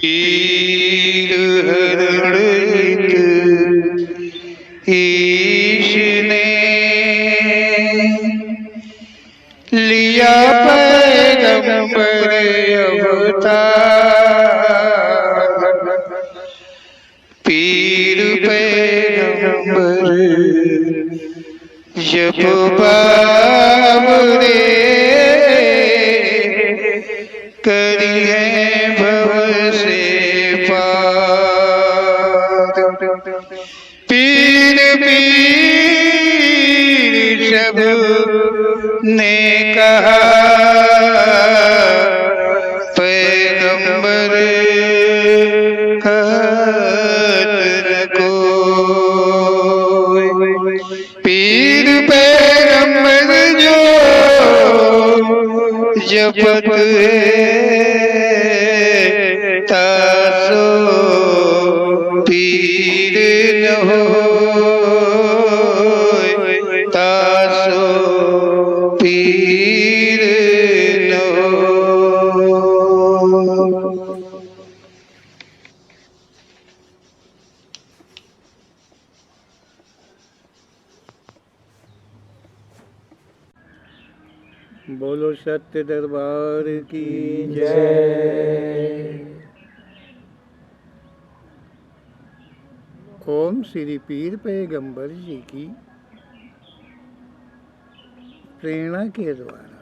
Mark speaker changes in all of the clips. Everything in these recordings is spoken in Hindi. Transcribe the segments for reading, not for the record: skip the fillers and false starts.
Speaker 1: पीर हरणित ईश ने लिया पैगंबर अवतार। पीर पैगंबर जब बाबरे करी है भव से पार। पीर पीर सब ने कहा पैगंबर कहत न कोई। पीर पैगंबर जो जपत है तासो पीर न होय, तासो पीर न होय। बोलो सत्य दरबार की जय। ओम श्री पीर पैगंबर जी की प्रेरणा के द्वारा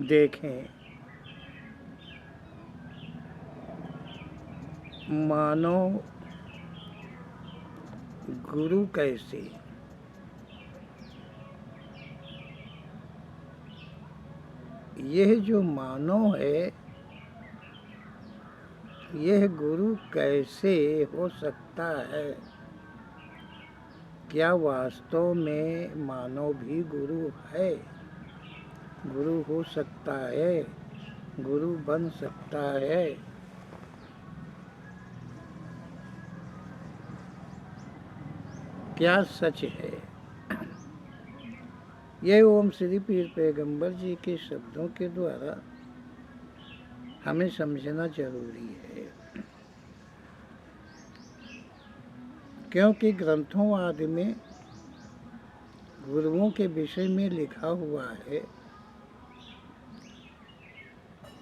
Speaker 1: देखें, मानो गुरु कैसे यह जो मानव है, यह गुरु कैसे हो सकता है? क्या वास्तव में मानव भी गुरु है? गुरु हो सकता है? गुरु बन सकता है? क्या सच है? यह ओम श्री पीर पैगंबर जी के शब्दों के द्वारा हमें समझना जरूरी है, क्योंकि ग्रंथों आदि में गुरुओं के विषय में लिखा हुआ है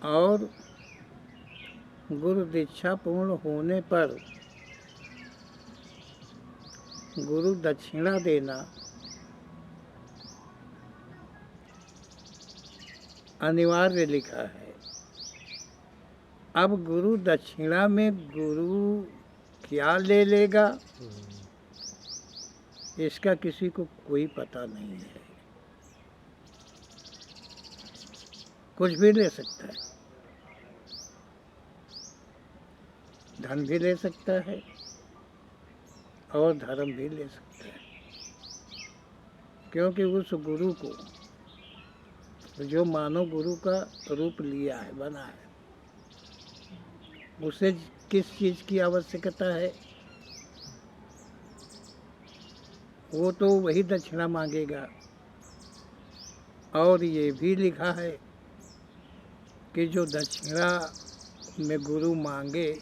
Speaker 1: और गुरु दीक्षा पूर्ण होने पर गुरु दक्षिणा देना अनिवार्य लिखा है। अब गुरु दक्षिणा में गुरु क्या ले लेगा, इसका किसी को कोई पता नहीं है। कुछ भी ले सकता है, धन भी ले सकता है और धर्म भी ले सकता है, क्योंकि उस गुरु को जो मानव गुरु का रूप लिया है, बना है, उसे किस चीज़ की आवश्यकता है? वो तो वही दक्षिणा मांगेगा। और ये भी लिखा है कि जो दक्षिणा में गुरु मांगे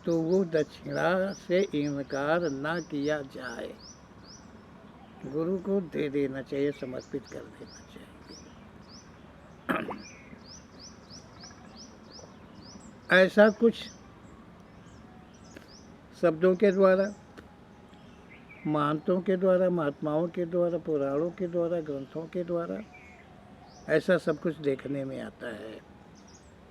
Speaker 1: तो वो दक्षिणा से इनकार ना किया जाए, गुरु को दे देना चाहिए, समर्पित कर देना चाहिए। ऐसा कुछ शब्दों के द्वारा, महंतों के द्वारा, महात्माओं के द्वारा, पुराणों के द्वारा, ग्रंथों के द्वारा ऐसा सब कुछ देखने में आता है।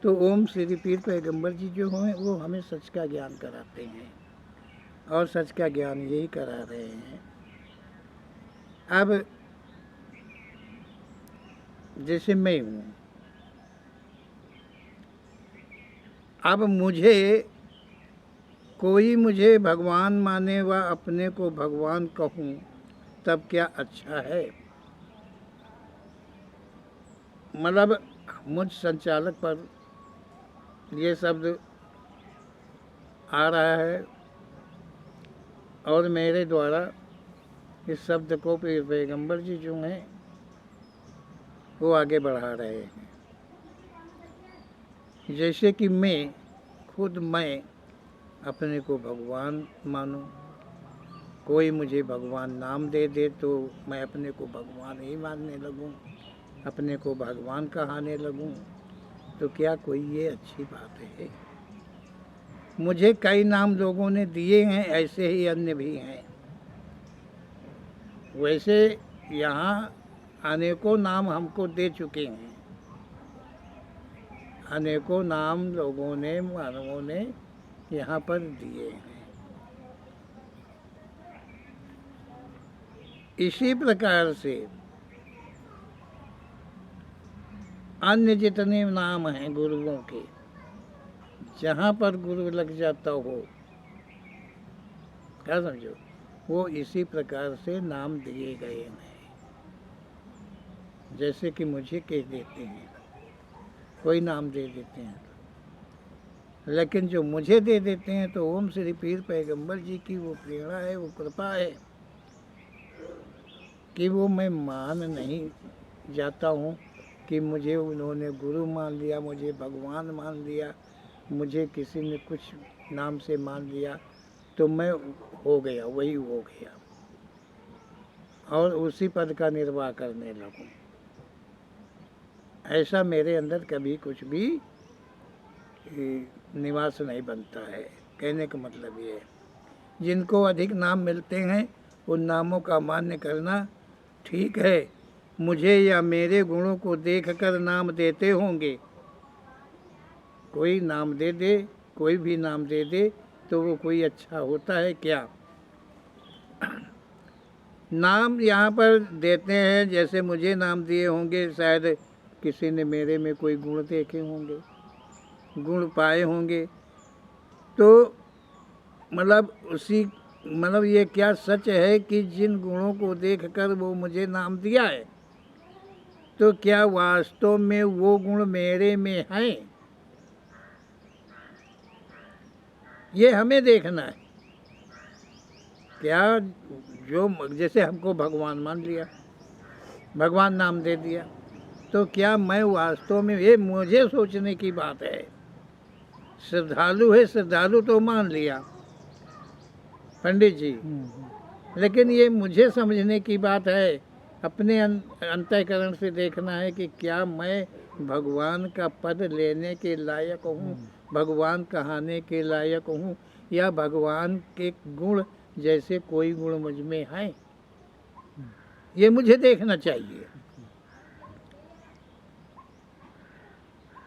Speaker 1: तो ओम श्री पीर पैगंबर जी जो हैं वो हमें सच का ज्ञान कराते हैं और सच का ज्ञान यही करा रहे हैं। अब जैसे मैं हूँ, अब कोई मुझे भगवान माने व अपने को भगवान कहूँ तब क्या अच्छा है? मतलब मुझ संचालक पर ये शब्द आ रहा है और मेरे द्वारा इस शब्द को पीर पैगंबर जी जो हैं वो आगे बढ़ा रहे हैं। जैसे कि मैं अपने को भगवान मानूं, कोई मुझे भगवान नाम दे दे तो मैं अपने को भगवान ही मानने लगूं, अपने को भगवान कहाने लगूं, तो क्या कोई ये अच्छी बात है? मुझे कई नाम लोगों ने दिए हैं, ऐसे ही अन्य भी हैं। वैसे यहाँ अनेकों नाम हमको दे चुके हैं, अनेकों नाम लोगों ने, मानवों ने यहाँ पर दिए हैं। इसी प्रकार से अन्य जितने नाम हैं गुरुओं के, जहाँ पर गुरु लग जाता हो, क्या समझो, वो इसी प्रकार से नाम दिए गए हैं। जैसे कि मुझे कह देते हैं, कोई नाम दे देते हैं, लेकिन जो मुझे दे देते हैं तो ओम श्री पीर पैगंबर जी की वो प्रेरणा है, वो कृपा है कि वो मैं मान नहीं जाता हूँ कि मुझे उन्होंने गुरु मान लिया, मुझे भगवान मान लिया, मुझे किसी ने कुछ नाम से मान लिया तो मैं हो गया, वही हो गया और उसी पद का निर्वाह करने लगूं। ऐसा मेरे अंदर कभी कुछ भी निवास नहीं बनता है। कहने का मतलब ये है, जिनको अधिक नाम मिलते हैं उन नामों का मान्य करना ठीक है। मुझे या मेरे गुणों को देखकर नाम देते होंगे, कोई नाम दे दे, कोई भी नाम दे दे तो वो कोई अच्छा होता है क्या? नाम यहाँ पर देते हैं, जैसे मुझे नाम दिए होंगे, शायद किसी ने मेरे में कोई गुण देखे होंगे, गुण पाए होंगे, तो मतलब ये क्या सच है कि जिन गुणों को देखकर वो मुझे नाम दिया है, तो क्या वास्तव में वो गुण मेरे में हैं? ये हमें देखना है। क्या जो जैसे हमको भगवान मान लिया, भगवान नाम दे दिया, तो क्या मैं वास्तव में, ये मुझे सोचने की बात है। श्रद्धालु है, श्रद्धालु तो मान लिया पंडित जी, लेकिन ये मुझे समझने की बात है, अपने अंतःकरण से देखना है कि क्या मैं भगवान का पद लेने के लायक हूँ, भगवान कहाने के लायक हूँ, या भगवान के गुण जैसे कोई गुण मुझ में है। ये मुझे देखना चाहिए।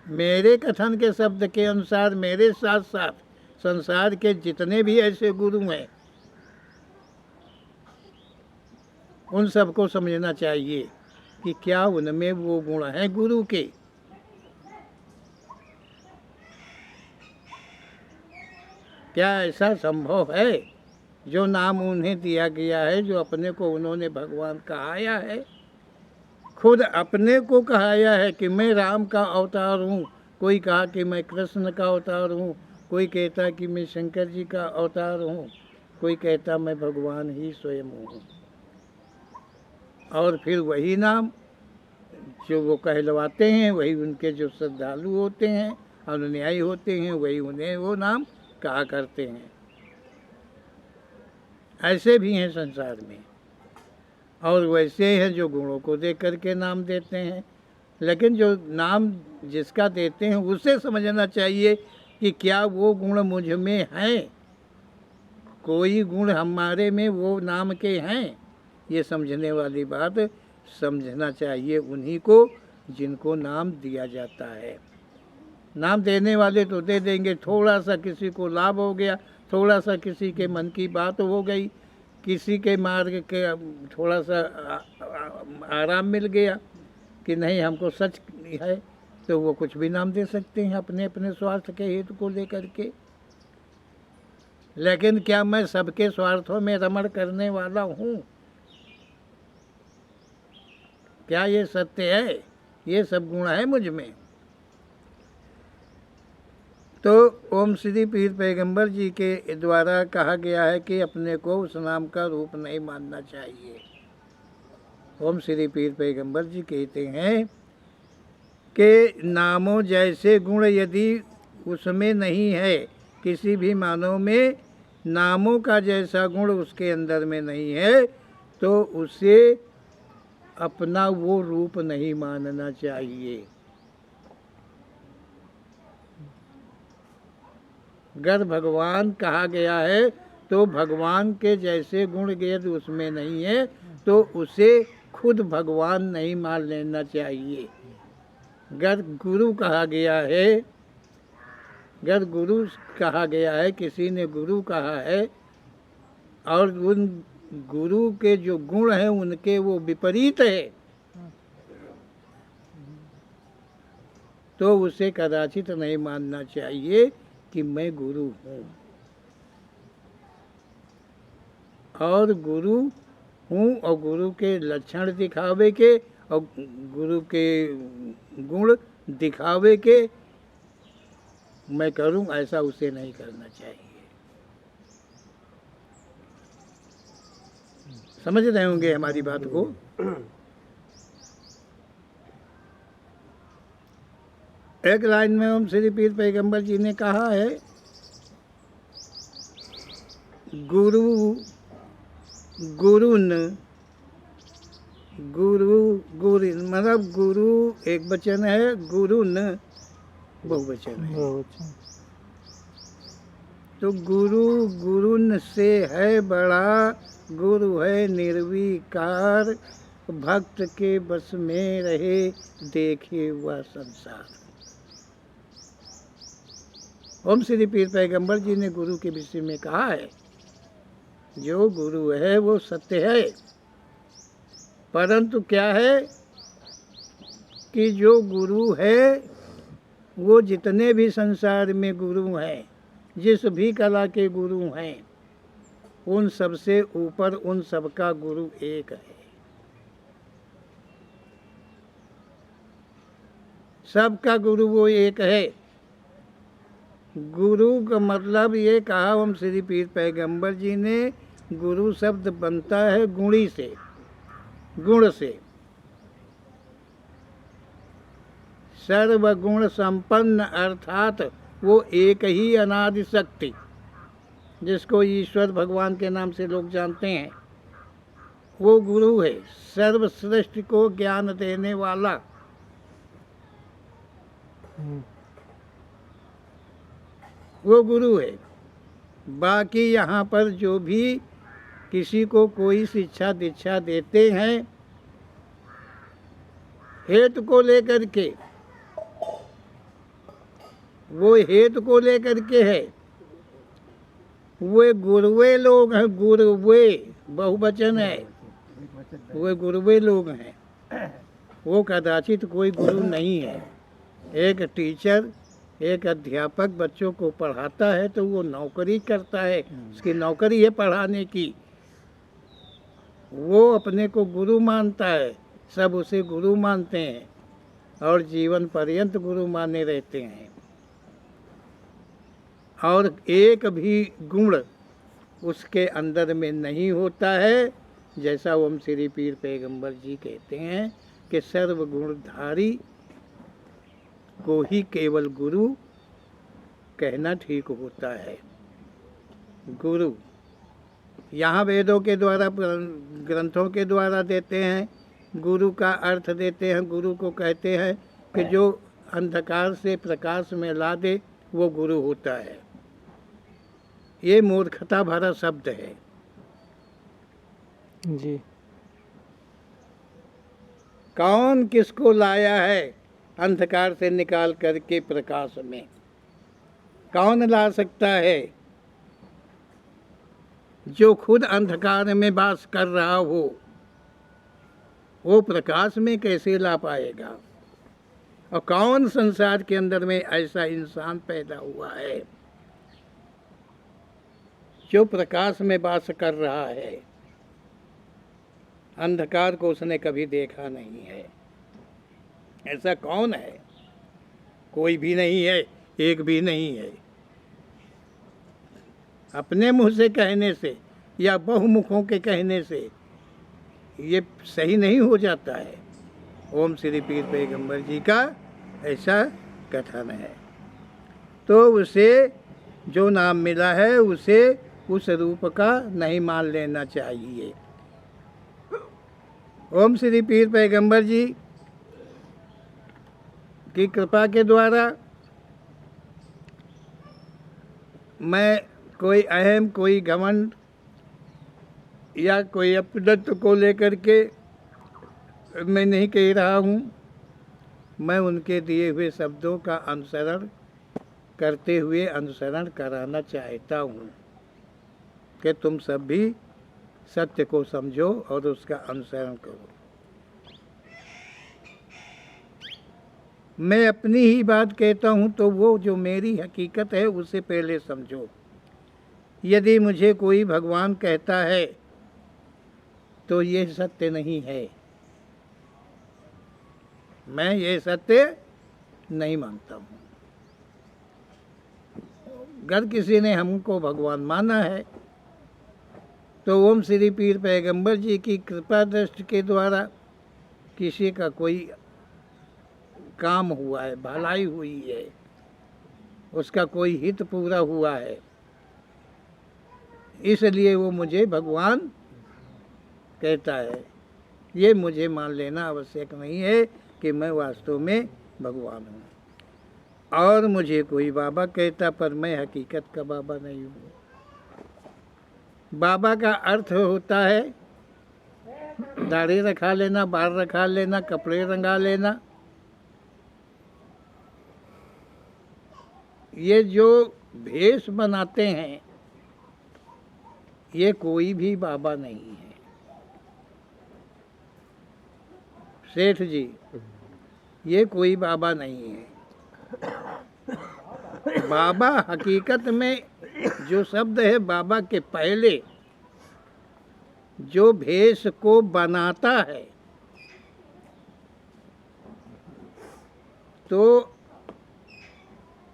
Speaker 1: मेरे कथन के शब्द के अनुसार मेरे साथ साथ संसार के जितने भी ऐसे गुरु हैं, उन सबको समझना चाहिए कि क्या उनमें वो गुण हैं गुरु के। क्या ऐसा संभव है जो नाम उन्हें दिया गया है, जो अपने को उन्होंने भगवान कहाया है, खुद अपने को कहाया है कि मैं राम का अवतार हूँ, कोई कहा कि मैं कृष्ण का अवतार हूँ, कोई कहता कि मैं शंकर जी का अवतार हूँ, कोई कहता मैं भगवान ही स्वयं हूँ, और फिर वही नाम जो वो कहलवाते हैं, वही उनके जो श्रद्धालु होते हैं, अनुयायी होते हैं, वही उन्हें वो नाम कहा करते हैं। ऐसे भी हैं संसार में, और वैसे हैं जो गुणों को देख करके नाम देते हैं, लेकिन जो नाम जिसका देते हैं उसे समझना चाहिए कि क्या वो गुण मुझ में हैं, कोई गुण हमारे में वो नाम के हैं। ये समझने वाली बात समझना चाहिए उन्हीं को जिनको नाम दिया जाता है। नाम देने वाले तो दे देंगे, थोड़ा सा किसी को लाभ हो गया, थोड़ा सा किसी के मन की बात हो गई, किसी के मार्ग के थोड़ा सा आराम मिल गया कि नहीं हमको सच है, तो वो कुछ भी नाम दे सकते हैं अपने अपने स्वार्थ के हेतु को लेकर के। लेकिन क्या मैं सबके स्वार्थों में रमण करने वाला हूँ? क्या ये सत्य है? ये सब गुण है मुझ में। तो ओम श्री पीर पैगंबर जी के द्वारा कहा गया है कि अपने को उस नाम का रूप नहीं मानना चाहिए। ओम श्री पीर पैगंबर जी कहते हैं के नामों जैसे गुण यदि उसमें नहीं है, किसी भी मानव में नामों का जैसा गुण उसके अंदर में नहीं है, तो उसे अपना वो रूप नहीं मानना चाहिए। अगर भगवान कहा गया है तो भगवान के जैसे गुण यदि उसमें नहीं है तो उसे खुद भगवान नहीं मान लेना चाहिए। अगर गुरु कहा गया है, अगर गुरु कहा गया है, किसी ने गुरु कहा है और उन गुरु के जो गुण हैं उनके वो विपरीत है, तो उसे कदाचित नहीं मानना चाहिए कि मैं गुरु हूँ। और गुरु हूँ और गुरु के लक्षण दिखावे के और गुरु के गुण दिखावे के मैं करूँ, ऐसा उसे नहीं करना चाहिए। समझ रहे होंगे हमारी बात को। एक लाइन में ओम श्री पीर पैगंबर जी ने कहा है, गुरु गुरुन, गुरु गुरु मतलब गुरु एक वचन है, गुरुन बहुवचन है। तो गुरु गुरुन से है बड़ा, गुरु है निर्विकार, भक्त के बस में रहे देखे हुआ संसार। ओम श्री पीर पैगंबर जी ने गुरु के विषय में कहा है, जो गुरु है वो सत्य है, परंतु क्या है कि जो गुरु है वो जितने भी संसार में गुरु हैं, जिस भी कला के गुरु हैं, उन सबसे ऊपर उन सबका गुरु एक है। सबका गुरु वो एक है। गुरु का मतलब ये कहा ओम श्री पीर पैगंबर जी ने, गुरु शब्द बनता है गुणी से, गुण से। सर्वगुण संपन्न अर्थात वो एक ही अनादि शक्ति, जिसको ईश्वर भगवान के नाम से लोग जानते हैं, वो गुरु है। सर्वश्रेष्ठ को ज्ञान देने वाला। वो गुरु है। बाकी यहाँ पर जो भी किसी को कोई शिक्षा दीक्षा देते हैं, हेतु को लेकर के, वो हेतु को लेकर के है। वे गुरुवे लोग हैं, गुरुवे बहुवचन है, वे गुरुवे लोग हैं। वो कदाचित कोई गुरु नहीं है। एक टीचर, एक अध्यापक बच्चों को पढ़ाता है तो वो नौकरी करता है, उसकी नौकरी है पढ़ाने की। वो अपने को गुरु मानता है, सब उसे गुरु मानते हैं और जीवन पर्यंत गुरु माने रहते हैं। और एक भी गुण उसके अंदर में नहीं होता है, जैसा ओम श्री पीर पैगंबर जी कहते हैं कि सर्वगुणधारी को ही केवल गुरु कहना ठीक होता है। गुरु यहाँ वेदों के द्वारा, ग्रंथों के द्वारा देते हैं, गुरु का अर्थ देते हैं। गुरु को कहते हैं कि जो अंधकार से प्रकाश में ला दे, वो गुरु होता है। ये मूर्खता भरा शब्द है
Speaker 2: जी।
Speaker 1: कौन किसको लाया है अंधकार से निकाल करके प्रकाश में? कौन ला सकता है? जो खुद अंधकार में वास कर रहा हो, वो प्रकाश में कैसे ला पाएगा? और कौन संसार के अंदर में ऐसा इंसान पैदा हुआ है जो प्रकाश में वास कर रहा है? अंधकार को उसने कभी देखा नहीं है। ऐसा कौन है? कोई भी नहीं है, एक भी नहीं है। अपने मुंह से कहने से या बहुमुखों के कहने से ये सही नहीं हो जाता है। ओम श्री पीर पैगंबर जी का ऐसा कथन है। तो उसे जो नाम मिला है उसे उस रूप का नहीं मान लेना चाहिए। ओम श्री पीर पैगंबर जी की कृपा के द्वारा मैं कोई अहम, कोई घमंड या कोई अपदत्व को लेकर के मैं नहीं कह रहा हूँ। मैं उनके दिए हुए शब्दों का अनुसरण करते हुए अनुसरण कराना चाहता हूँ कि तुम सब भी सत्य को समझो और उसका अनुसरण करो। मैं अपनी ही बात कहता हूँ तो वो जो मेरी हकीकत है उसे पहले समझो। यदि मुझे कोई भगवान कहता है तो ये सत्य नहीं है, मैं ये सत्य नहीं मानता हूँ। अगर किसी ने हमको भगवान माना है तो ओम श्री पीर पैगंबर जी की कृपा दृष्टि के द्वारा किसी का कोई काम हुआ है, भलाई हुई है, उसका कोई हित पूरा हुआ है, इसलिए वो मुझे भगवान कहता है। ये मुझे मान लेना आवश्यक नहीं है कि मैं वास्तव में भगवान हूँ। और मुझे कोई बाबा कहता पर मैं हकीकत का बाबा नहीं हूँ। बाबा का अर्थ होता है दाढ़ी रखा लेना, बाल रखा लेना, कपड़े रंगा लेना। ये जो भेष बनाते हैं ये कोई भी बाबा नहीं है। सेठ जी, ये कोई बाबा नहीं है। बाबा हकीकत में जो शब्द है, बाबा के पहले जो भेष को बनाता है तो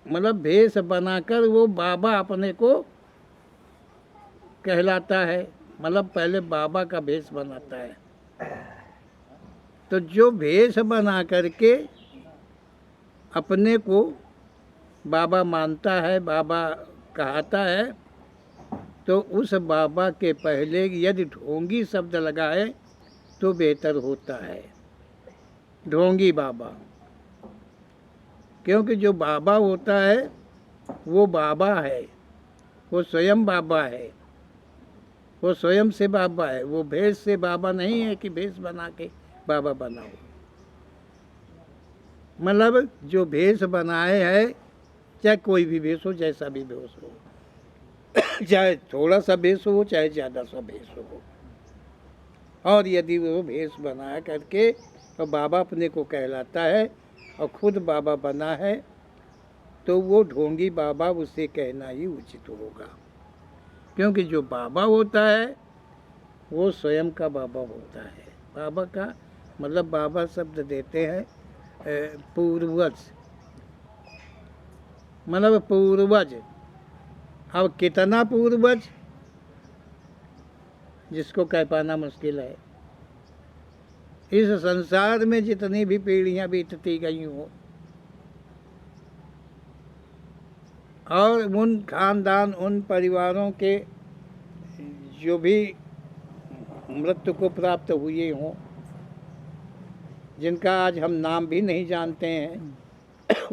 Speaker 1: मतलब भेष बनाकर वो बाबा अपने को कहलाता है। मतलब पहले बाबा का भेष बनाता है। तो जो भेष बना करके अपने को बाबा मानता है, बाबा कहता है, तो उस बाबा के पहले यदि ढोंगी शब्द लगाए तो बेहतर होता है। ढोंगी बाबा, क्योंकि जो बाबा होता है वो बाबा है, वो स्वयं बाबा है, वो स्वयं से बाबा है। वो भेष से बाबा नहीं है कि भेष बना के बाबा बनाओ। मतलब जो भेष बनाए है, चाहे कोई भी भेष हो, जैसा भी भेष हो, चाहे थोड़ा सा भेष हो चाहे ज़्यादा सा भेष हो, और यदि वो भेष बना करके तो बाबा अपने को कहलाता है और खुद बाबा बना है, तो वो ढोंगी बाबा उसे कहना ही उचित होगा। क्योंकि जो बाबा होता है वो स्वयं का बाबा होता है। बाबा का मतलब बाबा शब्द देते हैं पूर्वज, मतलब पूर्वज। अब कितना पूर्वज जिसको कह पाना मुश्किल है। इस संसार में जितनी भी पीढ़ियां बीतती गई हों और उन खानदान, उन परिवारों के जो भी मृत्यु को प्राप्त हुए हों, जिनका आज हम नाम भी नहीं जानते हैं,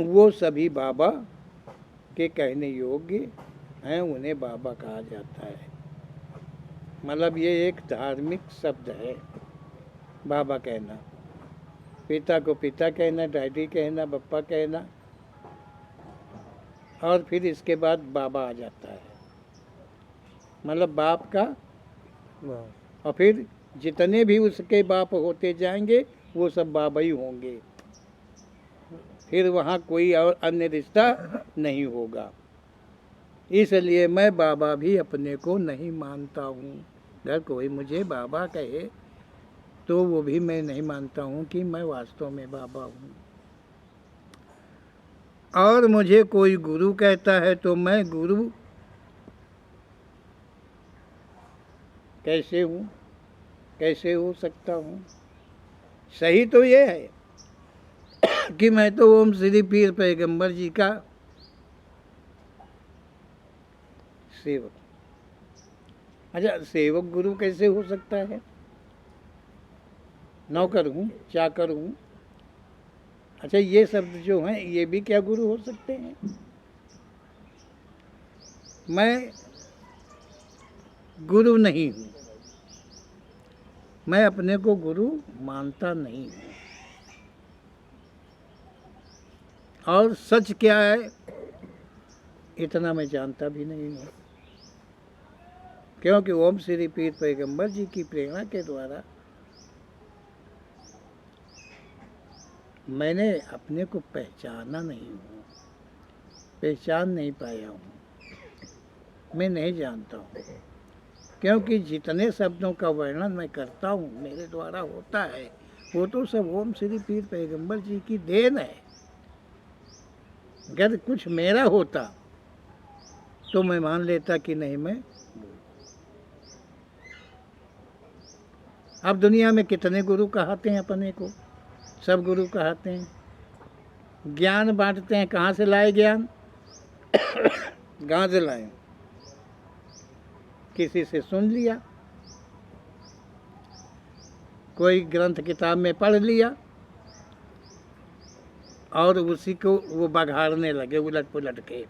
Speaker 1: वो सभी बाबा के कहने योग्य हैं, उन्हें बाबा कहा जाता है। मतलब ये एक धार्मिक शब्द है बाबा कहना। पिता को पिता कहना, डैडी कहना, पप्पा कहना, और फिर इसके बाद बाबा आ जाता है। मतलब बाप का, और फिर जितने भी उसके बाप होते जाएंगे वो सब बाबा ही होंगे। फिर वहाँ कोई और अन्य रिश्ता नहीं होगा। इसलिए मैं बाबा भी अपने को नहीं मानता हूँ। अगर कोई मुझे बाबा कहे तो वो भी मैं नहीं मानता हूँ कि मैं वास्तव में बाबा हूँ। और मुझे कोई गुरु कहता है तो मैं गुरु कैसे हूँ, कैसे हो सकता हूँ? सही तो ये है कि मैं तो ओम श्री पीर पैगंबर जी का सेवक। अच्छा, सेवक गुरु कैसे हो सकता है? नौकर हूँ, चाकर हूँ। अच्छा, ये शब्द जो हैं ये भी क्या गुरु हो सकते हैं? मैं गुरु नहीं हूँ, मैं अपने को गुरु मानता नहीं हूँ। और सच क्या है इतना मैं जानता भी नहीं हूँ, क्योंकि ओम श्री पीर पैगंबर जी की प्रेरणा के द्वारा मैंने अपने को पहचाना नहीं हूँ, पहचान नहीं पाया हूँ, मैं नहीं जानता हूँ। क्योंकि जितने शब्दों का वर्णन मैं करता हूँ मेरे द्वारा होता है वो तो सब ओम श्री पीर पैगंबर जी की देन है। अगर कुछ मेरा होता तो मैं मान लेता कि नहीं मैं। अब दुनिया में कितने गुरु कहते हैं अपने को? सब गुरु कहते हैं। ज्ञान बांटते हैं, कहाँ से लाए ज्ञान? कहाँ से लाए? किसी से सुन लिया, कोई ग्रंथ किताब में पढ़ लिया और उसी को वो बघाड़ने लगे उलट पुलट के।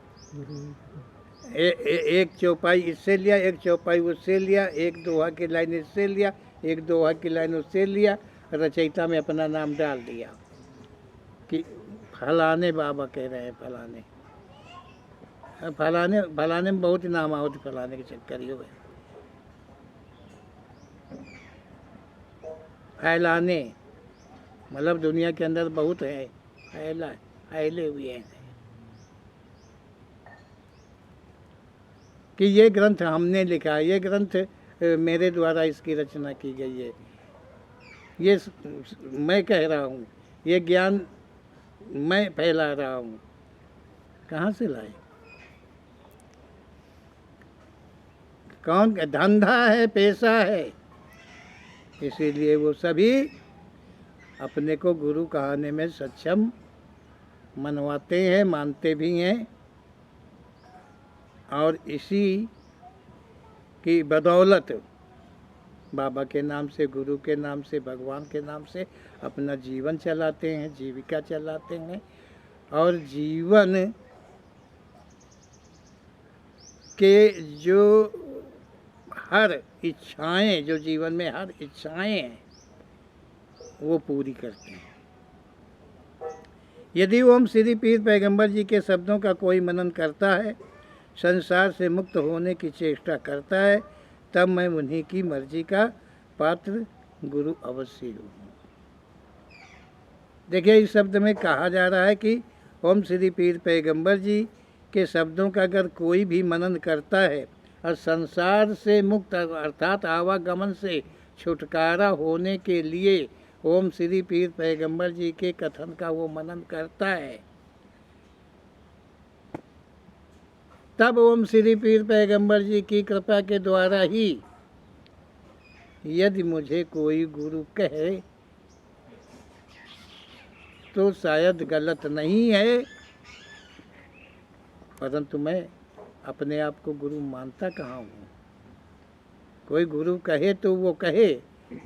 Speaker 1: एक चौपाई इससे लिया, एक चौपाई उससे लिया, एक दोहा की लाइन इससे लिया, एक दोहा की लाइन उससे लिया, रचयिता में अपना नाम डाल दिया कि फलाने बाबा कह रहे हैं, फलाने फलाने फलाने में बहुत नाम आओ, फलाने के चक्कर ही हुए। फैलाने मतलब दुनिया के अंदर बहुत है, फैले हुए हैं कि ये ग्रंथ हमने लिखा है, ये ग्रंथ मेरे द्वारा इसकी रचना की गई है, ये मैं कह रहा हूँ, ये ज्ञान मैं फैला रहा हूँ। कहाँ से लाए? कौन? धंधा है, पैसा है, इसीलिए वो सभी अपने को गुरु कहने में सक्षम मनवाते हैं, मानते भी हैं। और इसी की बदौलत बाबा के नाम से, गुरु के नाम से, भगवान के नाम से अपना जीवन चलाते हैं, जीविका चलाते हैं। और जीवन के जो हर इच्छाएं, जो जीवन में हर इच्छाएं हैं वो पूरी करते हैं। यदि ओम श्री पीर पैगंबर जी के शब्दों का कोई मनन करता है, संसार से मुक्त होने की चेष्टा करता है, तब मैं उन्हीं की मर्जी का पात्र गुरु अवश्य हूँ। देखिए, इस शब्द में कहा जा रहा है कि ओम श्री पीर पैगंबर जी के शब्दों का अगर कोई भी मनन करता है और संसार से मुक्त अर्थात आवागमन से छुटकारा होने के लिए ओम श्री पीर पैगंबर जी के कथन का वो मनन करता है, तब ओम श्री पीर पैगंबर जी की कृपा के द्वारा ही यदि मुझे कोई गुरु कहे तो शायद गलत नहीं है, परंतु मैं अपने आप को गुरु मानता कहाँ हूँ? कोई गुरु कहे तो वो कहे,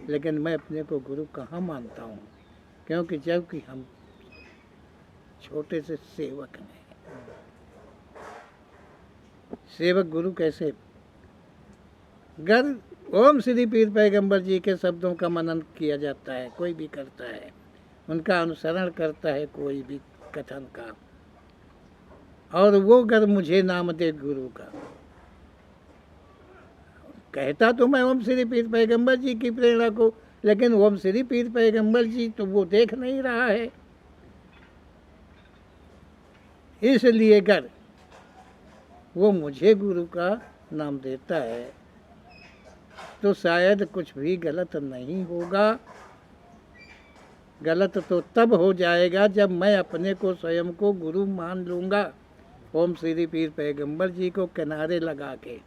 Speaker 1: लेकिन मैं अपने को गुरु कहाँ मानता हूँ? क्योंकि जबकि हम छोटे से सेवक हैं। सेवक गुरु कैसे? अगर ओम श्री पीर पैगंबर जी के शब्दों का मनन किया जाता है, कोई भी करता है, उनका अनुसरण करता है कोई भी कथन का, और वो अगर मुझे नाम दे गुरु का, कहता तो मैं ओम श्री पीर पैगंबर जी की प्रेरणा को, लेकिन ओम श्री पीर पैगंबर जी तो वो देख नहीं रहा है। इसलिए अगर वो मुझे गुरु का नाम देता है तो शायद कुछ भी गलत नहीं होगा। गलत तो तब हो जाएगा जब मैं अपने को स्वयं को गुरु मान लूँगा, ओम श्री पीर पैगंबर जी को किनारे लगा के,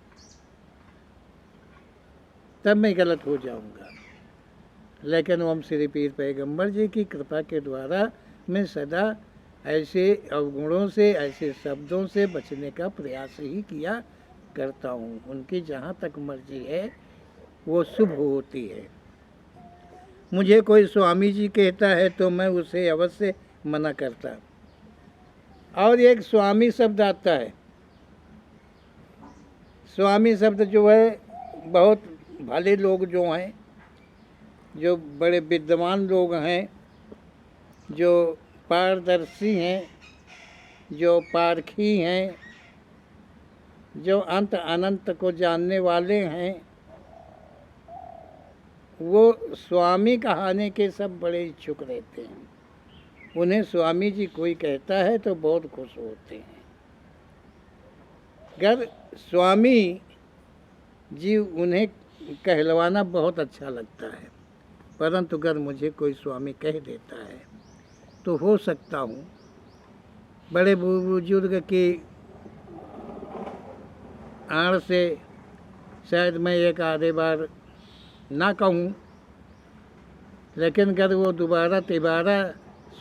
Speaker 1: तब मैं गलत हो जाऊँगा। लेकिन ओम श्री पीर पैगंबर जी की कृपा के द्वारा मैं सदा ऐसे अवगुणों से, ऐसे शब्दों से बचने का प्रयास ही किया करता हूँ। उनकी जहाँ तक मर्जी है वो शुभ होती है। मुझे कोई स्वामी जी कहता है तो मैं उसे अवश्य मना करता। और एक स्वामी शब्द आता है। स्वामी शब्द जो है, बहुत भले लोग जो हैं, जो बड़े विद्वान लोग हैं, जो पारदर्शी हैं, जो पारखी हैं, जो अंत अनंत को जानने वाले हैं, वो स्वामी कहाने के सब बड़े इच्छुक रहते हैं। उन्हें स्वामी जी कोई कहता है तो बहुत खुश होते हैं। अगर स्वामी जी उन्हें कहलवाना बहुत अच्छा लगता है, परंतु अगर मुझे कोई स्वामी कह देता है तो हो सकता हूँ बड़े बुजुर्ग की आड़ से शायद मैं एक आधे बार ना कहूँ, लेकिन अगर वो दोबारा तिबारा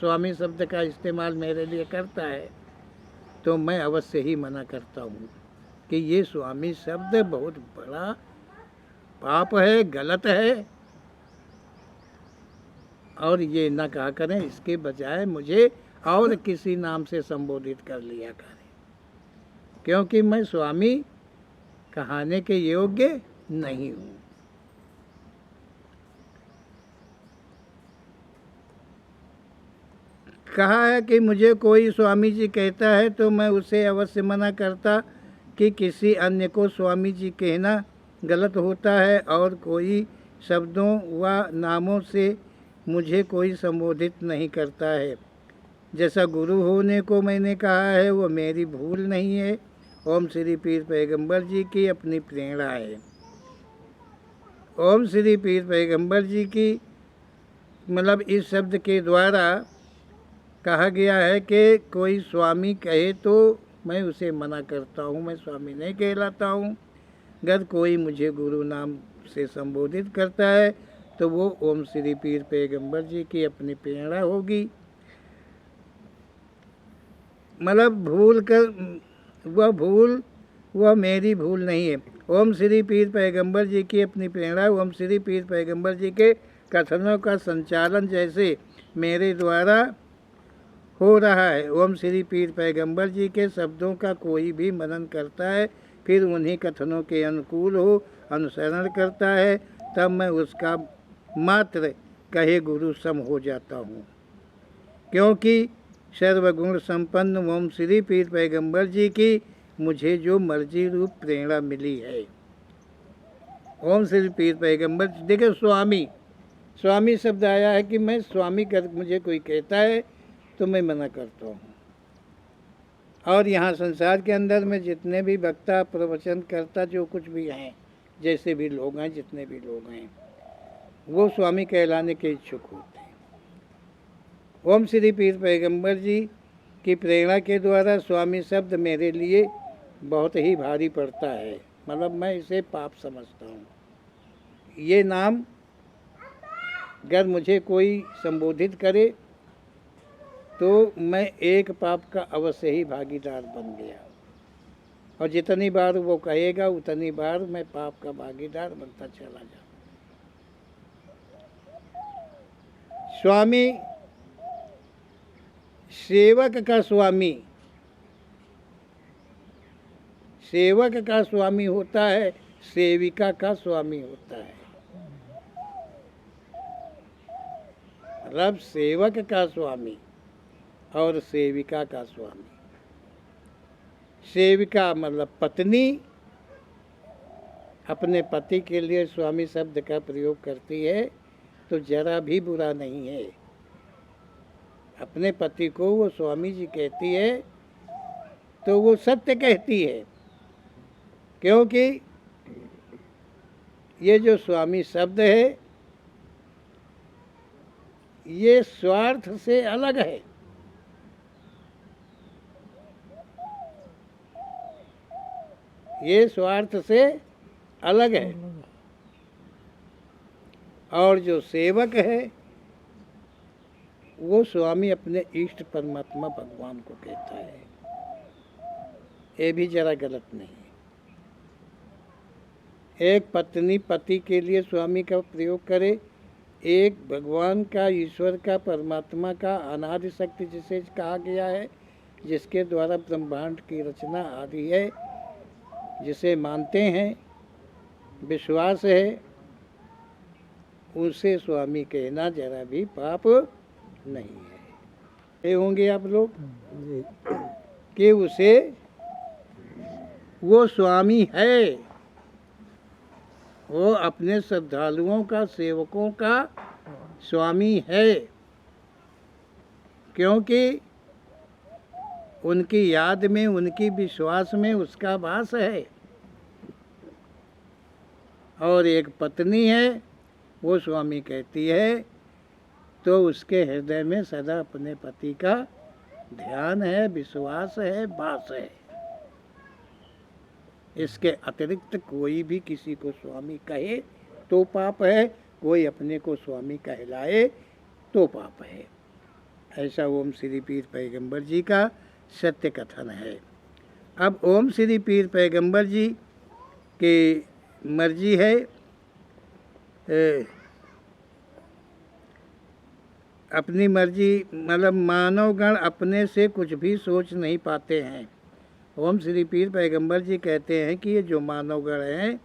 Speaker 1: स्वामी शब्द का इस्तेमाल मेरे लिए करता है तो मैं अवश्य ही मना करता हूँ कि ये स्वामी शब्द बहुत बड़ा पाप है, गलत है, और ये न कहा करें। इसके बजाय मुझे और किसी नाम से संबोधित कर लिया करें, क्योंकि मैं स्वामी कहने के योग्य नहीं हूँ। कहा है कि मुझे कोई स्वामी जी कहता है तो मैं उसे अवश्य मना करता कि किसी अन्य को स्वामी जी कहना गलत होता है, और कोई शब्दों व नामों से मुझे कोई संबोधित नहीं करता है। जैसा गुरु होने को मैंने कहा है वो मेरी भूल नहीं है। ओम श्री पीर पैगंबर जी की अपनी प्रेरणा है। ओम श्री पीर पैगंबर जी की मतलब इस शब्द के द्वारा कहा गया है कि कोई स्वामी कहे तो मैं उसे मना करता हूँ, मैं स्वामी नहीं कहलाता हूँ। अगर कोई मुझे गुरु नाम से संबोधित करता है तो वो ओम श्री पीर पैगंबर जी की अपनी प्रेरणा होगी। मतलब वह मेरी भूल नहीं है। ओम श्री पीर पैगंबर जी की अपनी प्रेरणा। ओम श्री पीर पैगंबर जी के कथनों का संचालन जैसे मेरे द्वारा हो रहा है। ओम श्री पीर पैगंबर जी के शब्दों का कोई भी मनन करता है, फिर उन्हीं कथनों के अनुकूल हो अनुसरण करता है, तब मैं उसका मात्र कहे गुरु सम हो जाता हूँ, क्योंकि सर्वगुण संपन्न ओम श्री पीर पैगंबर जी की मुझे जो मर्जी रूप प्रेरणा मिली है। ओम श्री पीर पैगंबर, देखिए स्वामी शब्द आया है कि मैं स्वामी कर मुझे कोई कहता है तो मैं मना करता हूँ। और यहाँ संसार के अंदर में जितने भी वक्ता प्रवचन करता जो कुछ भी हैं, जैसे भी लोग हैं, जितने भी लोग हैं, वो स्वामी कहलाने के इच्छुक होते हैं। ओम श्री पीर पैगंबर जी की प्रेरणा के द्वारा स्वामी शब्द मेरे लिए बहुत ही भारी पड़ता है। मतलब मैं इसे पाप समझता हूँ। ये नाम अगर मुझे कोई संबोधित करे तो मैं एक पाप का अवश्य ही भागीदार बन गया, और जितनी बार वो कहेगा उतनी बार मैं पाप का भागीदार बनता चला जाऊँ। स्वामी सेवक का स्वामी, सेवक का स्वामी होता है, सेविका का स्वामी होता है। मतलब सेवक का स्वामी और सेविका का स्वामी। सेविका मतलब पत्नी अपने पति के लिए स्वामी शब्द का प्रयोग करती है तो जरा भी बुरा नहीं है। अपने पति को वो स्वामी जी कहती है तो वो सत्य कहती है, क्योंकि ये जो स्वामी शब्द है ये स्वार्थ से अलग है। ये स्वार्थ से अलग है। और जो सेवक है वो स्वामी अपने इष्ट परमात्मा भगवान को कहता है। ये भी जरा गलत नहीं है। एक पत्नी पति के लिए स्वामी का प्रयोग करे, एक भगवान का, ईश्वर का, परमात्मा का, अनादि शक्ति जिसे कहा गया है, जिसके द्वारा ब्रह्मांड की रचना आदि है, जिसे मानते हैं, विश्वास है, उसे स्वामी कहना जरा भी पाप नहीं है। ये होंगे आप लोग कि उसे वो स्वामी है, वो अपने श्रद्धालुओं का, सेवकों का स्वामी है, क्योंकि उनकी याद में, उनकी विश्वास में उसका वास है। और एक पत्नी है, वो स्वामी कहती है, तो उसके हृदय में सदा अपने पति का ध्यान है, विश्वास है, वास है। इसके अतिरिक्त कोई भी किसी को स्वामी कहे तो पाप है, कोई अपने को स्वामी कहलाए तो पाप है। ऐसा ओम श्री पीर पैगंबर जी का सत्य कथन है। अब ओम श्री पीर पैगंबर जी की मर्जी है, अपनी मर्जी, मतलब मानवगण अपने से कुछ भी सोच नहीं पाते हैं। ओम श्री पीर पैगंबर जी कहते हैं कि ये जो मानवगण हैं,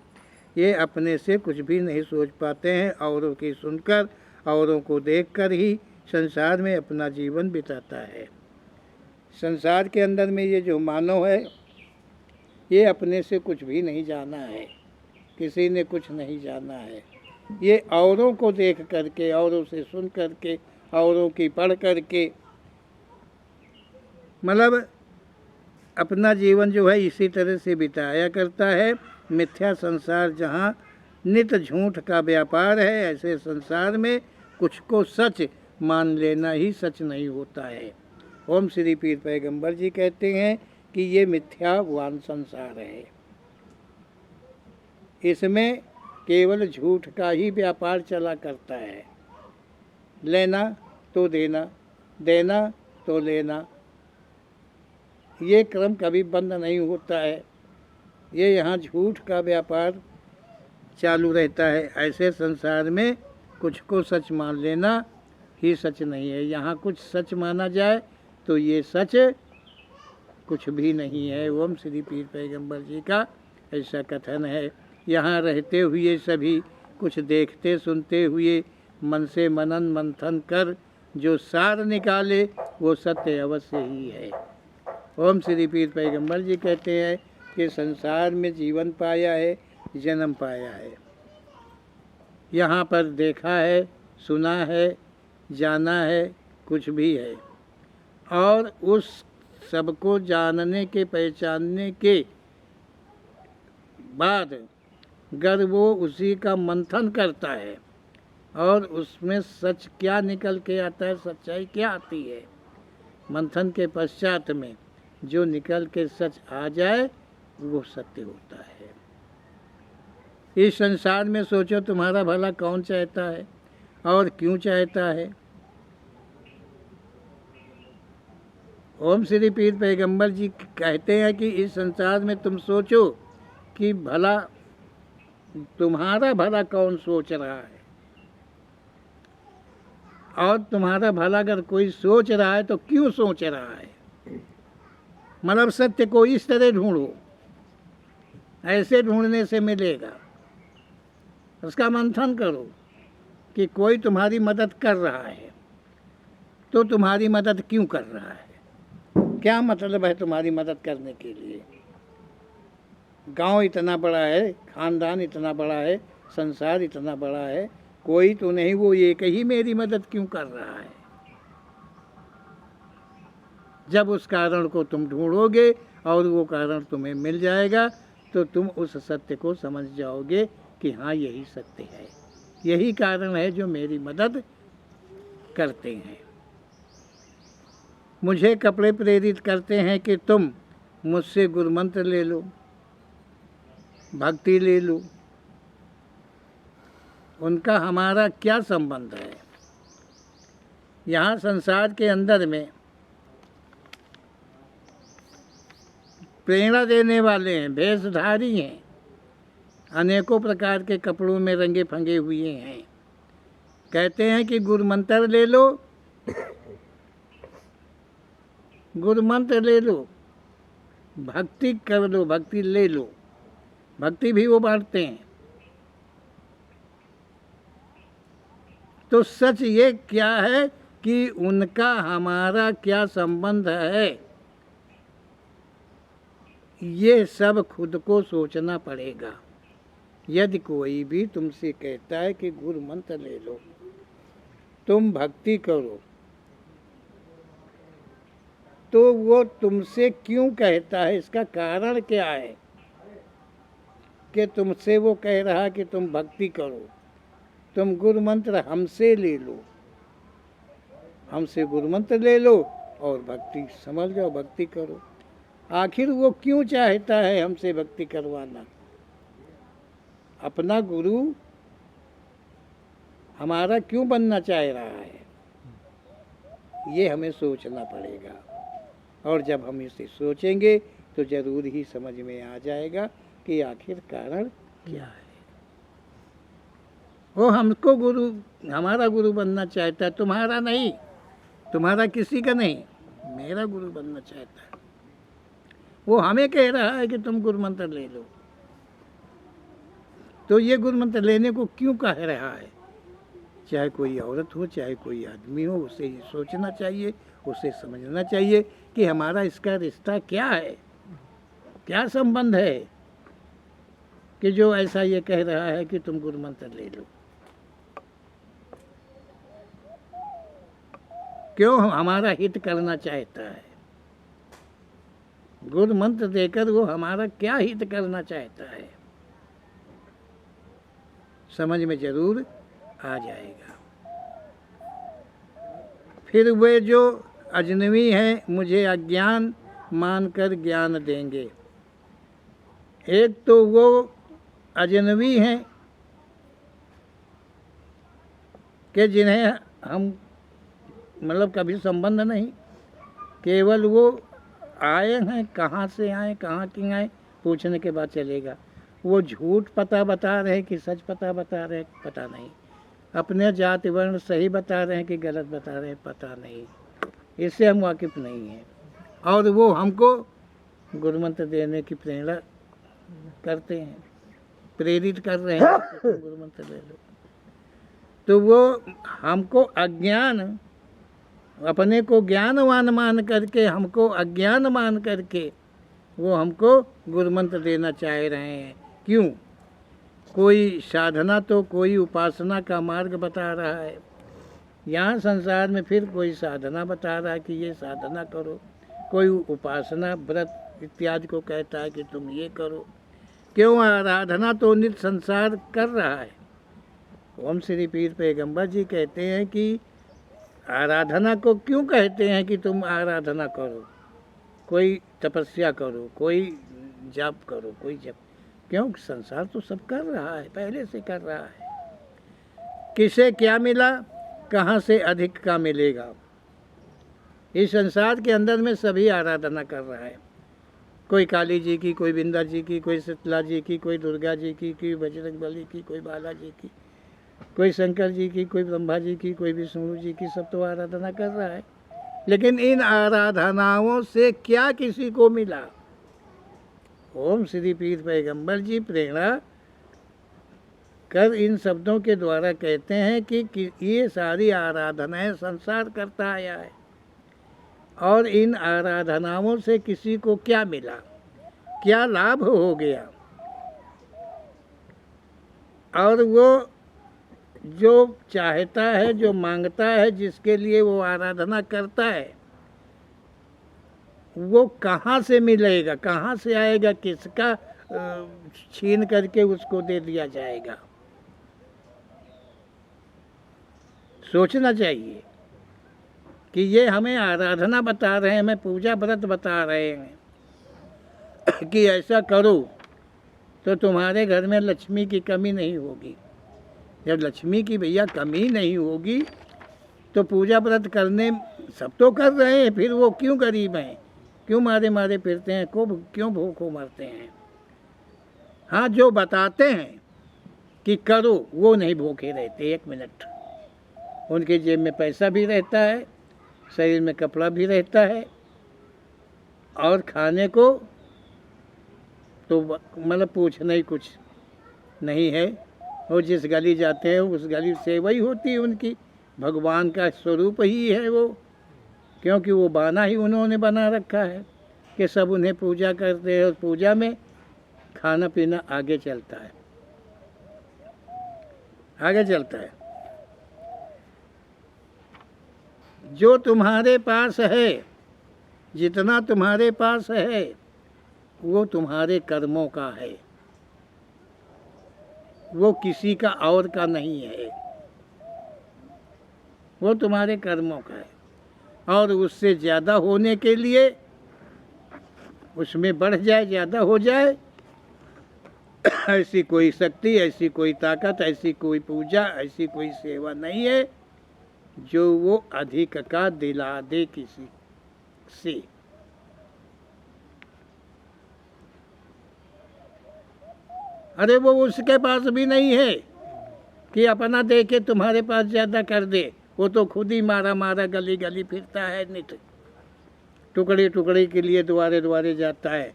Speaker 1: ये अपने से कुछ भी नहीं सोच पाते हैं, औरों की सुनकर, औरों को देखकर ही संसार में अपना जीवन बिताता है। संसार के अंदर में ये जो मानव है, ये अपने से कुछ भी नहीं जाना है, किसी ने कुछ नहीं जाना है। ये औरों को देख करके, औरों से सुन करके, औरों की पढ़ करके, मतलब अपना जीवन जो है इसी तरह से बिताया करता है। मिथ्या संसार जहाँ नित झूठ का व्यापार है, ऐसे संसार में कुछ को सच मान लेना ही सच नहीं होता है। ओम श्री पीर पैगंबर जी कहते हैं कि ये मिथ्यावान संसार है, इसमें केवल झूठ का ही व्यापार चला करता है। लेना तो देना, देना तो लेना, ये क्रम कभी बंद नहीं होता है। ये यहाँ झूठ का व्यापार चालू रहता है। ऐसे संसार में कुछ को सच मान लेना ही सच नहीं है। यहाँ कुछ सच माना जाए तो ये सच कुछ भी नहीं है। ओम श्री पीर पैगंबर जी का ऐसा कथन है। यहाँ रहते हुए सभी कुछ देखते सुनते हुए मन से मनन मंथन कर जो सार निकाले वो सत्य अवश्य ही है। ओम श्री पीर पैगंबर जी कहते हैं कि संसार में जीवन पाया है, जन्म पाया है, यहाँ पर देखा है, सुना है, जाना है, कुछ भी है, और उस सबको जानने के, पहचानने के बाद अगर वो उसी का मंथन करता है और उसमें सच क्या निकल के आता है, सच्चाई क्या आती है, मंथन के पश्चात में जो निकल के सच आ जाए वो सत्य होता है। इस संसार में सोचो तुम्हारा भला कौन चाहता है और क्यों चाहता है। ओम श्री पीर पैगंबर जी कहते हैं कि इस संसार में तुम सोचो कि भला तुम्हारा भला कौन सोच रहा है, और तुम्हारा भला अगर कोई सोच रहा है तो क्यों सोच रहा है। मतलब सत्य को इस तरह ढूंढो, ऐसे ढूंढने से मिलेगा। उसका मंथन करो कि कोई तुम्हारी मदद कर रहा है तो तुम्हारी मदद क्यों कर रहा है, क्या मतलब है तुम्हारी मदद करने के लिए। गांव इतना बड़ा है, खानदान इतना बड़ा है, संसार इतना बड़ा है, कोई तो नहीं, वो एक ही मेरी मदद क्यों कर रहा है। जब उस कारण को तुम ढूंढोगे और वो कारण तुम्हें मिल जाएगा तो तुम उस सत्य को समझ जाओगे कि हाँ यही सत्य है, यही कारण है जो मेरी मदद करते हैं। मुझे कपड़े प्रेरित करते हैं कि तुम मुझसे गुरुमंत्र ले लो, भक्ति ले लो। उनका हमारा क्या संबंध है। यहाँ संसार के अंदर में प्रेरणा देने वाले हैं, भेषधारी हैं, अनेकों प्रकार के कपड़ों में रंगे फंगे हुए हैं। कहते हैं कि गुरु मंत्र ले लो, गुरु मंत्र ले लो, भक्ति कर लो, भक्ति ले लो। भक्ति भी वो बांटते हैं। तो सच ये क्या है कि उनका हमारा क्या संबंध है, ये सब खुद को सोचना पड़ेगा। यदि कोई भी तुमसे कहता है कि गुरु मंत्र ले लो, तुम भक्ति करो, तो वो तुमसे क्यों कहता है, इसका कारण क्या है कि तुमसे वो कह रहा कि तुम भक्ति करो, तुम गुरु मंत्र हमसे ले लो, हमसे गुरु मंत्र ले लो और भक्ति समझ जाओ, भक्ति करो। आखिर वो क्यों चाहता है हमसे भक्ति करवाना? अपना गुरु हमारा क्यों बनना चाह रहा है, ये हमें सोचना पड़ेगा। और जब हम इसे सोचेंगे तो जरूर ही समझ में आ जाएगा कि आखिर कारण क्या है। वो हमको गुरु, हमारा गुरु बनना चाहता है, तुम्हारा नहीं, तुम्हारा किसी का नहीं, मेरा गुरु बनना चाहता है। वो हमें कह रहा है कि तुम गुरु मंत्र ले लो, तो ये गुरु मंत्र लेने को क्यों कह रहा है? चाहे कोई औरत हो, चाहे कोई आदमी हो, उसे ये सोचना चाहिए, उसे समझना चाहिए कि हमारा इसका रिश्ता क्या है, क्या संबंध है कि जो ऐसा ये कह रहा है कि तुम गुरु मंत्र ले लो। क्यों हमारा हित करना चाहता है? गुरु मंत्र देकर वो हमारा क्या हित करना चाहता है, समझ में जरूर आ जाएगा। फिर वे जो अजनबी हैं मुझे अज्ञान मानकर ज्ञान देंगे। एक तो वो अजनबी हैं कि जिन्हें हम मतलब कभी संबंध नहीं, केवल वो आए हैं, कहाँ से आए, कहाँ की आए, पूछने के बाद चलेगा। वो झूठ पता बता रहे कि सच पता बता रहे, पता नहीं। अपने जाति वर्ण सही बता रहे हैं कि गलत बता रहे हैं, पता नहीं। इससे हम वाकिफ नहीं हैं। और वो हमको गुरु मंत्र देने की प्रेरणा करते हैं, प्रेरित कर रहे हैं कि गुरु मंत्र ले लो। तो वो हमको अज्ञान, अपने को ज्ञानवान मान करके, हमको अज्ञान मान करके वो हमको गुरु मंत्र देना चाह रहे हैं। क्यों? कोई साधना तो कोई उपासना का मार्ग बता रहा है, यहाँ संसार में फिर कोई साधना बता रहा है कि ये साधना करो, कोई उपासना व्रत इत्यादि को कहता है कि तुम ये करो। क्यों? आराधना तो नित्य संसार कर रहा है। ओम श्री पीर पैगंबर जी कहते हैं कि आराधना को क्यों कहते हैं कि तुम आराधना करो, कोई तपस्या करो, कोई जाप करो, कोई जप। क्यों? संसार तो सब कर रहा है, पहले से कर रहा है। किसे क्या मिला, कहाँ से अधिक का मिलेगा, इस संसार के अंदर में सभी आराधना कर रहा है। कोई काली जी की, कोई बिंदा जी की, कोई शीतला जी की, कोई दुर्गा जी की, कोई बजरंग बली की, कोई बाला जी की, कोई शंकर जी की, कोई ब्रह्मा जी की, कोई विष्णु जी की, सब तो आराधना कर रहा है। लेकिन इन आराधनाओं से क्या किसी को मिला? ओम श्री पीर पैगंबर जी प्रेरणा कर इन शब्दों के द्वारा कहते हैं कि ये सारी आराधनाएं संसार करता आया है, और इन आराधनाओं से किसी को क्या मिला, क्या लाभ हो गया। और वो जो चाहता है, जो मांगता है, जिसके लिए वो आराधना करता है, वो कहाँ से मिलेगा, कहाँ से आएगा, किसका छीन करके उसको दे दिया जाएगा। सोचना चाहिए कि ये हमें आराधना बता रहे हैं, हमें पूजा व्रत बता रहे हैं कि ऐसा करो तो तुम्हारे घर में लक्ष्मी की कमी नहीं होगी। जब लक्ष्मी की भैया कमी नहीं होगी तो पूजा व्रत करने सब तो कर रहे हैं, फिर वो क्यों गरीब हैं, क्यों मारे मारे फिरते हैं, क्यों भूखों मरते हैं। हाँ, जो बताते हैं कि करो वो नहीं भूखे रहते एक मिनट। उनके जेब में पैसा भी रहता है, शरीर में कपड़ा भी रहता है, और खाने को तो मतलब पूछना ही कुछ नहीं है। वो जिस गली जाते हैं उस गली सेवा ही होती है उनकी, भगवान का स्वरूप ही है वो, क्योंकि वो बाना ही उन्होंने बना रखा है कि सब उन्हें पूजा करते हैं, और पूजा में खाना पीना आगे चलता है, आगे चलता है। जो तुम्हारे पास है, जितना तुम्हारे पास है, वो तुम्हारे कर्मों का है, वो किसी का और का नहीं है, वो तुम्हारे कर्मों का है। और उससे ज़्यादा होने के लिए, उसमें बढ़ जाए, ज़्यादा हो जाए, ऐसी कोई शक्ति, ऐसी कोई ताकत, ऐसी कोई पूजा, ऐसी कोई सेवा नहीं है जो वो अधिक का दिला दे किसी से। अरे वो उसके पास भी नहीं है कि अपना दे के तुम्हारे पास ज़्यादा कर दे, वो तो खुद ही मारा मारा गली गली फिरता है, नित टुकड़े टुकड़े के लिए द्वारे द्वारे जाता है।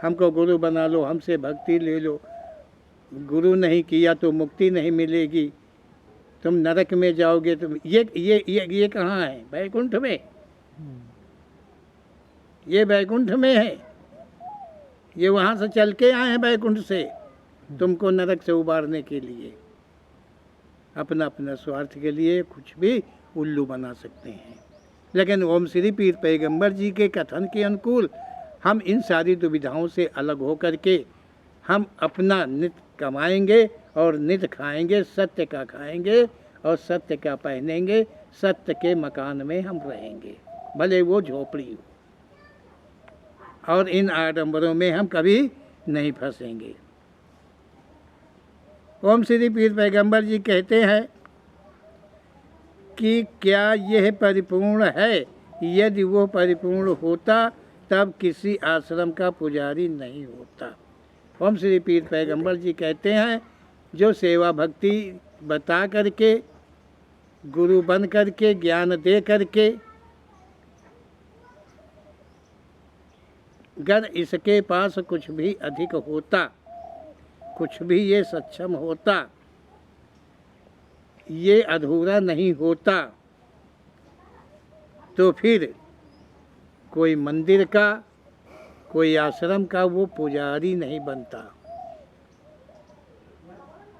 Speaker 1: हमको गुरु बना लो, हमसे भक्ति ले लो, गुरु नहीं किया तो मुक्ति नहीं मिलेगी, तुम नरक में जाओगे। तुम ये कहाँ है? वैकुंठ में। ये वैकुंठ में है, ये वहाँ से चल के आए हैं वैकुंठ से तुमको नरक से उबारने के लिए। अपना अपना स्वार्थ के लिए कुछ भी उल्लू बना सकते हैं। लेकिन ओम श्री पीर पैगंबर जी के कथन के अनुकूल हम इन सारी दुविधाओं से अलग हो करके हम अपना नित कमाएंगे और नित खाएंगे, सत्य का खाएंगे और सत्य का पहनेंगे, सत्य के मकान में हम रहेंगे, भले वो झोपड़ी हो, और इन आडंबरों में हम कभी नहीं फंसेंगे। ओम श्री पीर पैगंबर जी कहते हैं कि क्या यह परिपूर्ण है? यदि वो परिपूर्ण होता तब किसी आश्रम का पुजारी नहीं होता। ओम श्री पीर पैगंबर जी कहते हैं, जो सेवा भक्ति बता करके, गुरु बन करके, ज्ञान दे करके, अगर इसके पास कुछ भी अधिक होता, कुछ भी ये सक्षम होता, ये अधूरा नहीं होता, तो फिर कोई मंदिर का, कोई आश्रम का वो पुजारी नहीं बनता।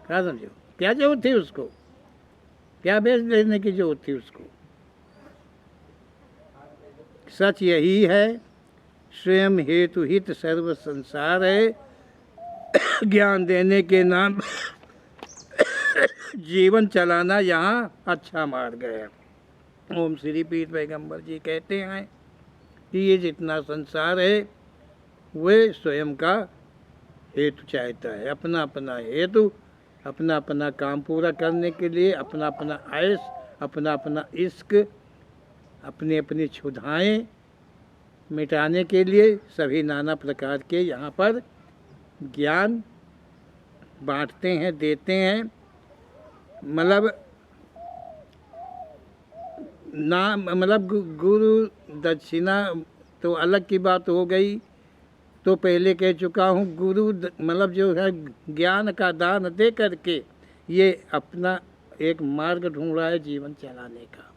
Speaker 1: क्या समझो? क्या जरूरत थी उसको? क्या बेच लेने की जरूरत थी उसको? सच यही है, स्वयं हेतु हित सर्व संसार है। ज्ञान देने के नाम जीवन चलाना यहाँ अच्छा मार्ग है। ओम श्री पीर पैगंबर जी कहते हैं कि ये जितना संसार है वे स्वयं का हेतु चाहता है, अपना अपना हेतु, अपना अपना काम पूरा करने के लिए, अपना अपना आयस, अपना अपना इश्क, अपनी अपनी क्षुधाएं मिटाने के लिए सभी नाना प्रकार के यहाँ पर ज्ञान बांटते हैं, देते हैं। मतलब गुरु दक्षिणा तो अलग की बात हो गई, तो पहले कह चुका हूँ। गुरु मतलब जो है ज्ञान का दान दे करके ये अपना एक मार्ग ढूंढ रहा है जीवन चलाने का,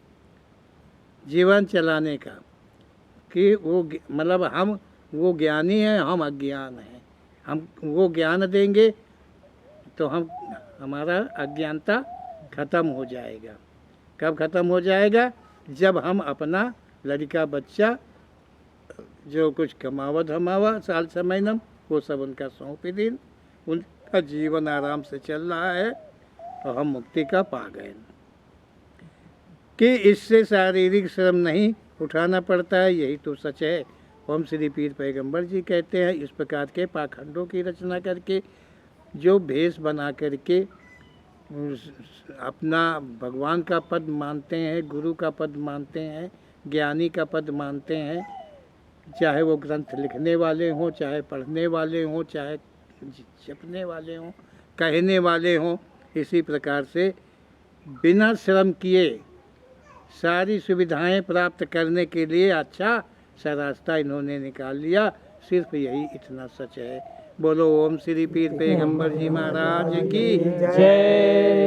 Speaker 1: जीवन चलाने का, कि वो मतलब हम वो ज्ञानी हैं, हम अज्ञान हैं। हम वो ज्ञान देंगे तो हमारा अज्ञानता ख़त्म हो जाएगा। कब ख़त्म हो जाएगा? जब हम अपना लड़का बच्चा जो कुछ कमावा धमावा साल समय नम वो सब उनका सौंपे दिन, उनका जीवन आराम से चल रहा है और हम मुक्ति का पा गए। कि इससे शारीरिक श्रम नहीं उठाना पड़ता है, यही तो सच है। ओम श्री पीर पैगंबर जी कहते हैं, इस प्रकार के पाखंडों की रचना करके, जो भेष बना करके अपना भगवान का पद मानते हैं, गुरु का पद मानते हैं, ज्ञानी का पद मानते हैं, चाहे वो ग्रंथ लिखने वाले हों, चाहे पढ़ने वाले हों, चाहे जपने वाले हों, कहने वाले हों। इसी प्रकार से बिना श्रम किए सारी सुविधाएं प्राप्त करने के लिए अच्छा सा रास्ता इन्होंने निकाल लिया। सिर्फ यही इतना सच है। बोलो ओम श्री पीर पैगंबर जी महाराज की जय।